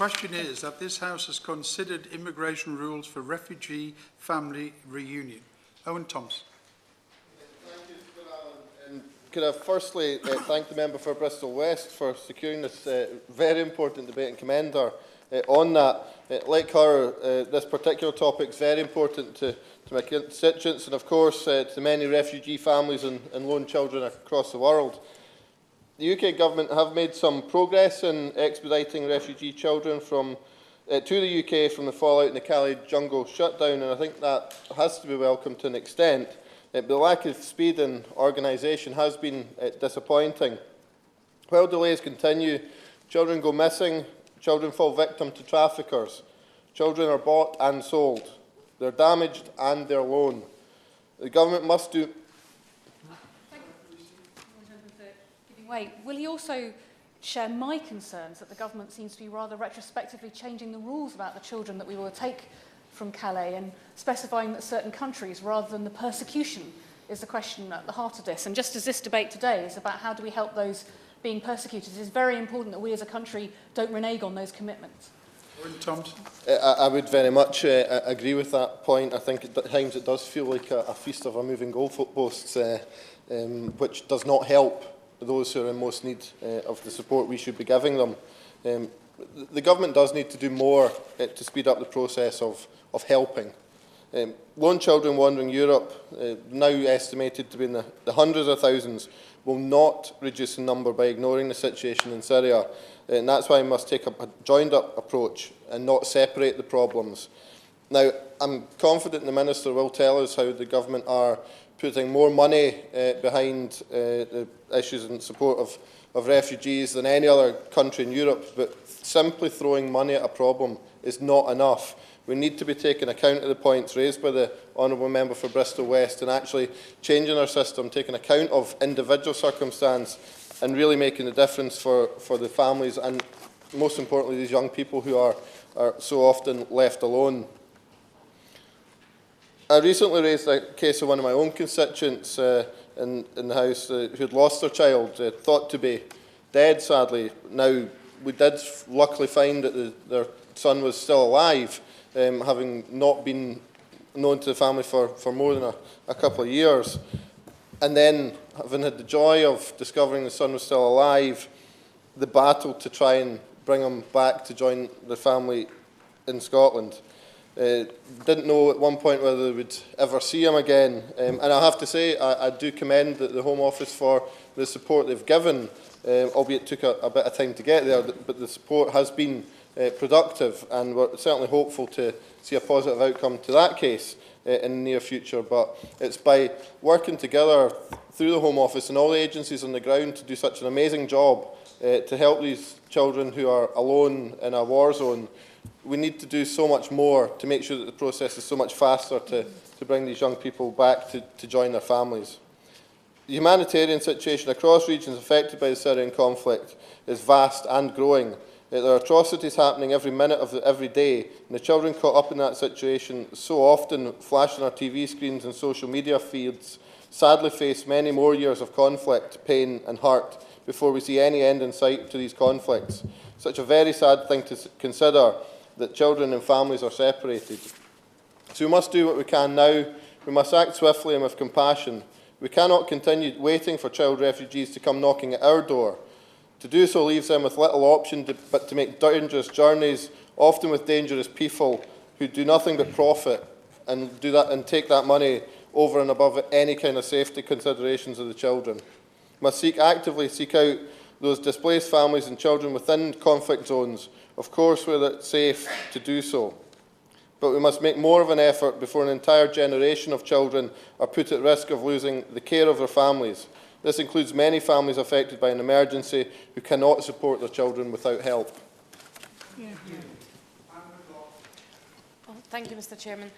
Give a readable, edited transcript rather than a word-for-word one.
question is that this House has considered immigration rules for refugee family reunion. Owen Thompson. Thank you, Alan. Could I firstly thank the member for Bristol West for securing this very important debate and commend her on that. Like her, this particular topic is very important to my constituents and, of course, to many refugee families and lone children across the world. The UK Government have made some progress in expediting refugee children to the UK from the fallout in the Calais jungle shutdown, and I think that has to be welcomed to an extent. But the lack of speed and organisation has been disappointing. While delays continue, children go missing, children fall victim to traffickers, children are bought and sold, they're damaged and they're alone. The Government must do... Will he also share my concerns that the Government seems to be rather retrospectively changing the rules about the children that we will take from Calais and specifying that certain countries, rather than the persecution, is the question at the heart of this? And just as this debate today is about how do we help those being persecuted, it is very important that we as a country don't renege on those commitments. Owen Thompson. I would very much agree with that point. I think at times it does feel like a feast of a moving goalposts, which does not help those who are in most need of the support we should be giving them. The Government does need to do more to speed up the process of helping. Lone children wandering Europe, now estimated to be in the hundreds of thousands, will not reduce in number by ignoring the situation in Syria. And that's why we must take a joined-up approach and not separate the problems. Now, I'm confident the Minister will tell us how the Government are putting more money behind the issues in support of refugees than any other country in Europe, but simply throwing money at a problem is not enough. We need to be taking account of the points raised by the Honourable Member for Bristol West and actually changing our system, taking account of individual circumstance and really making a difference for the families and, most importantly, these young people who are so often left alone. I recently raised a case of one of my own constituents in the House who had lost their child, thought to be dead, sadly. Now, we did luckily find that their son was still alive, having not been known to the family for more than a couple of years. And then, having had the joy of discovering the son was still alive, the battle to try and bring him back to join the family in Scotland. Didn't know at one point whether they would ever see him again. And I have to say, I do commend the Home Office for the support they've given, albeit it took a bit of time to get there, but the support has been productive, and we're certainly hopeful to see a positive outcome to that case in the near future. But it's by working together through the Home Office and all the agencies on the ground to do such an amazing job to help these children who are alone in a war zone. We need to do so much more to make sure that the process is so much faster to bring these young people back to join their families. The humanitarian situation across regions affected by the Syrian conflict is vast and growing. There are atrocities happening every minute of every day, and the children caught up in that situation so often flash on our TV screens and social media feeds sadly face many more years of conflict, pain and hurt before we see any end in sight to these conflicts. Such a very sad thing to consider, that children and families are separated. So we must do what we can now. We must act swiftly and with compassion. We cannot continue waiting for child refugees to come knocking at our door. To do so leaves them with little option but to make dangerous journeys, often with dangerous people who do nothing but profit and take that money over and above any kind of safety considerations of the children. We must actively seek out those displaced families and children within conflict zones, of course where it's safe to do so. But we must make more of an effort before an entire generation of children are put at risk of losing the care of their families. This includes many families affected by an emergency who cannot support their children without help. Thank you, Mr. Chairman.